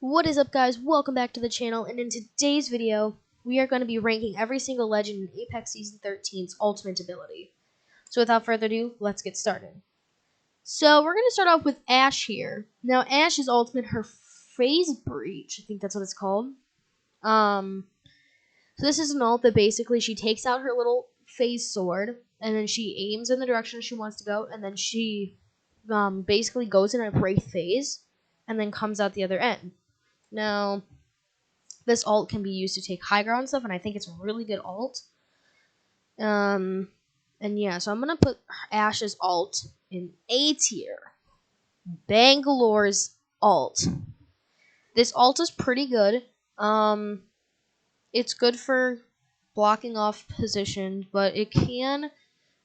What is up, guys? Welcome back to the channel, and in today's video we are going to be ranking every single legend in Apex Season 13's ultimate ability. So without further ado, let's get started. So we're going to start off with Ashe here. Now Ashe's ultimate, her Phase Breach, I think that's what it's called. So this is an ult that basically she takes out her little phase sword and then she aims in the direction she wants to go, and then she basically goes in a Wraith phase and then comes out the other end. Now, this ult can be used to take high ground stuff, and I think it's a really good ult. And yeah, so I'm gonna put Ashe's ult in A tier. Bangalore's ult. This ult is pretty good. It's good for blocking off positions, but it can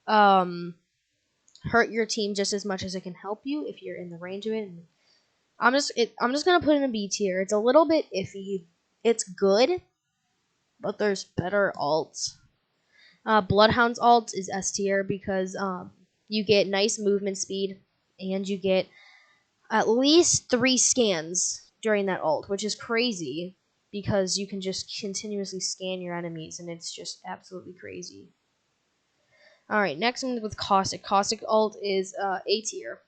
hurt your team just as much as it can help you if you're in the range of it. And I'm just gonna put it in a B tier. It's a little bit iffy. It's good, but there's better ults. Bloodhound's ult is S tier because you get nice movement speed and you get at least 3 scans during that ult, which is crazy because you can just continuously scan your enemies and it's just absolutely crazy. Alright, next one with Caustic. Caustic ult is A tier.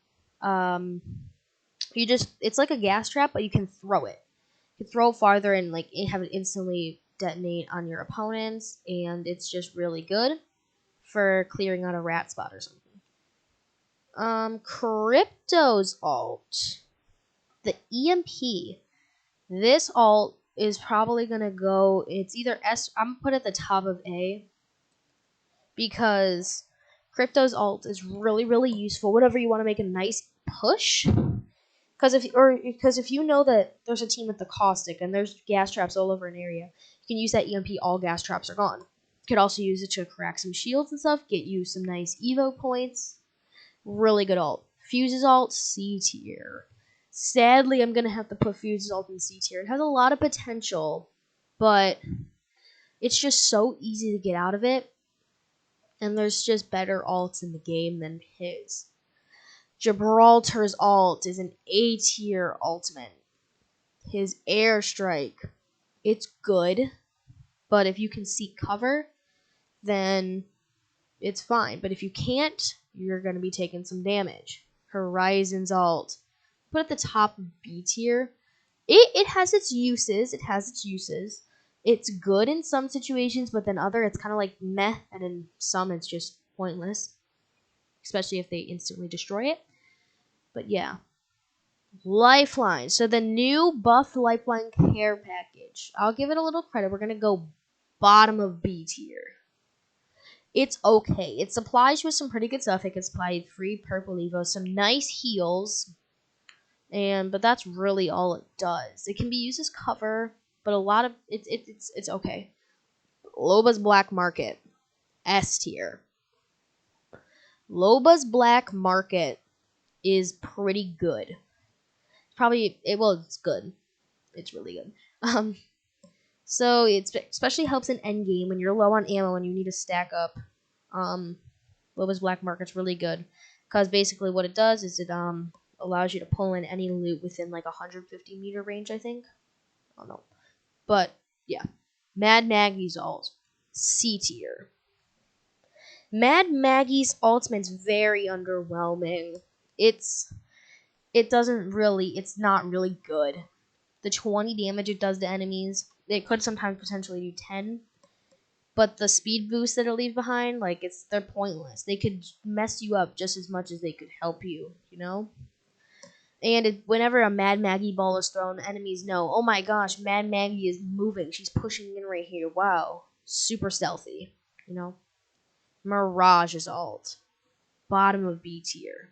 It's like a gas trap, but you can throw it. You can throw farther and like have it instantly detonate on your opponents, and it's just really good for clearing out a rat spot or something. Crypto's ult, the EMP. This ult is probably gonna go. It's either S. I'm gonna put it at the top of A because Crypto's ult is really useful whenever you want to make a nice push. Because if you know that there's a team with the Caustic and there's gas traps all over an area, you can use that EMP. All gas traps are gone. You could also use it to crack some shields and stuff, get you some nice Evo points. Really good ult. Fuse's ult, C tier. Sadly, I'm gonna have to put Fuse's ult in C tier. It has a lot of potential, but it's just so easy to get out of it, and there's just better ults in the game than his. Gibraltar's ult is an A tier ultimate. His airstrike, it's good, but if you can seek cover, then it's fine. But if you can't, you're going to be taking some damage. Horizon's ult, put at the top of B tier. It has its uses. It's good in some situations, but then other it's kind of like meh, and in some it's just pointless, especially if they instantly destroy it. But yeah. Lifeline. So the new buffed Lifeline care package. I'll give it a little credit. We're going to go bottom of B tier. It's okay. It supplies you with some pretty good stuff. It can supply 3 purple Evo, some nice heals, but that's really all it does. It can be used as cover, but a lot of it's okay. Loba's Black Market. S tier. Loba's Black Market is pretty good. It's good. It's really good. So it especially helps in endgame when you're low on ammo and you need to stack up. Loba's Black Market's really good because basically what it does is it allows you to pull in any loot within like 150 meter range, I think. I don't know, but yeah. Mad Maggie's ult, C tier. Mad Maggie's ultimate's very underwhelming. It's not really good. The 20 damage it does to enemies, it could sometimes potentially do 10, but the speed boost that it leaves behind, they're pointless. They could mess you up just as much as they could help you, you know? And whenever a Mad Maggie ball is thrown, enemies know, oh my gosh, Mad Maggie is moving. She's pushing in right here. Wow. Super stealthy, you know? Mirage's ult. Bottom of B tier.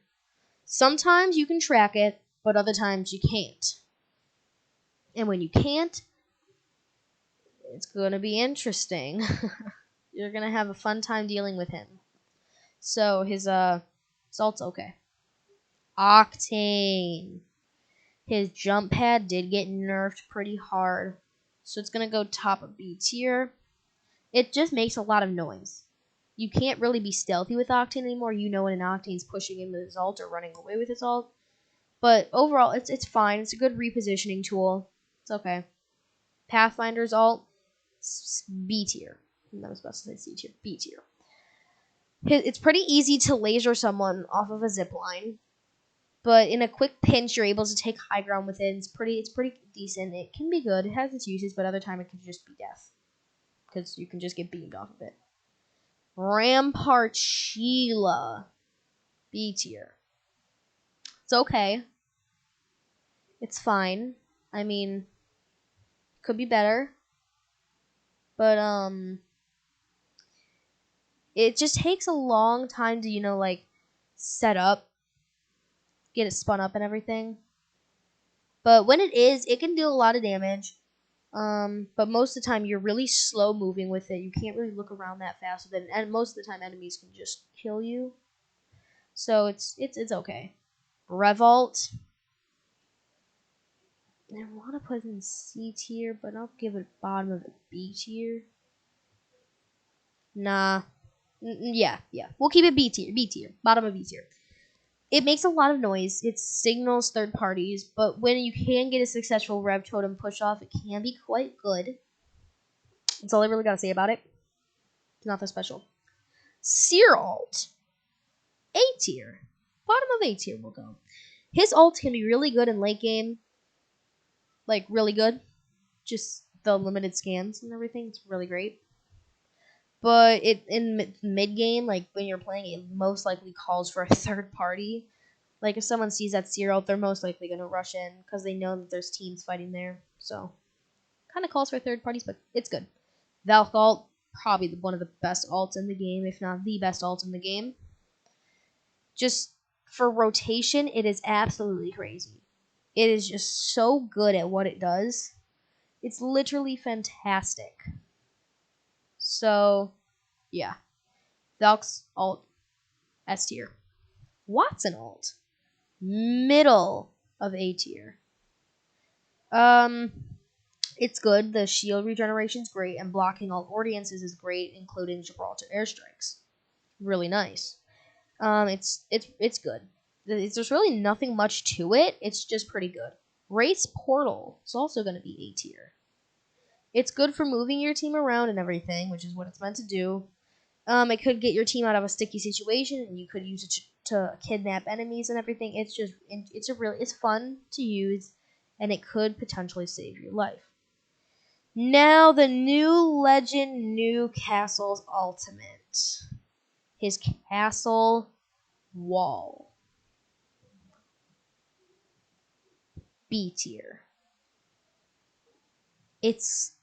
Sometimes you can track it, but other times you can't. And when you can't, it's going to be interesting. You're going to have a fun time dealing with him. So his ult's okay. Octane. His jump pad did get nerfed pretty hard, so it's going to go top of B tier. It just makes a lot of noise. You can't really be stealthy with Octane anymore. You know when an Octane's pushing in with his ult or running away with his ult. But overall, it's fine. It's a good repositioning tool. It's okay. Pathfinder's alt, B tier. I was supposed to say C tier. B tier. It's pretty easy to laser someone off of a zip line, but in a quick pinch, you're able to take high ground with it. It's pretty decent. It can be good. It has its uses, but other time it can just be death, because you can just get beamed off of it. Rampart Sheila, B tier. It's okay. It's fine. I mean, could be better, but it just takes a long time to like set up, get it spun up and everything. But when it can do a lot of damage. But most of the time you're really slow moving with it. You can't really look around that fast with it, and most of the time enemies can just kill you. So it's okay. Revolt. I want to put it in C tier, but I'll give it bottom of the B tier. Nah. Yeah. We'll keep it B tier. Bottom of B tier. It makes a lot of noise. It signals third parties, but when you can get a successful Rev Totem push off, it can be quite good. That's all I really gotta say about it. It's not that special. Seer alt. A tier. Bottom of A tier will go. His ult can be really good in late game. Like, really good. Just the limited scans and everything. It's really great. But in mid game, like when you're playing, it most likely calls for a third party. Like if someone sees that Seer ult, they're most likely going to rush in because they know that there's teams fighting there. So, kind of calls for third parties, but it's good. Valk ult, probably one of the best ults in the game, if not the best ult in the game. Just for rotation, it is absolutely crazy. It is just so good at what it does. It's literally fantastic. So, yeah. Valk's ult, S tier. Wattson ult, middle of A tier. It's good. The shield regeneration is great, and blocking all audiences is great, including Gibraltar airstrikes. Really nice. It's good. There's really nothing much to it. It's just pretty good. Race Portal is also going to be A tier. It's good for moving your team around and everything, which is what it's meant to do. It could get your team out of a sticky situation, and you could use it to kidnap enemies and everything. It's fun to use, and it could potentially save your life. Now the new Legend Newcastle's ultimate. His castle wall. B tier. It's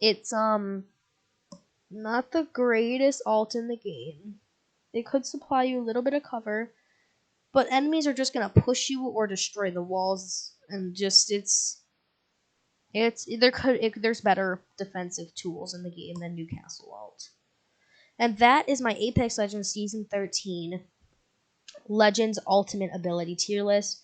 not the greatest ult in the game. It could supply you a little bit of cover, but enemies are just gonna push you or destroy the walls, and just there's better defensive tools in the game than Newcastle ult. And that is my Apex Legends Season 13 Legends Ultimate Ability tier list.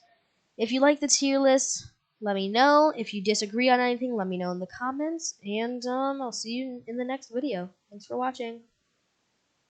If you like the tier list, let me know. If you disagree on anything, let me know in the comments. And I'll see you in the next video. Thanks for watching.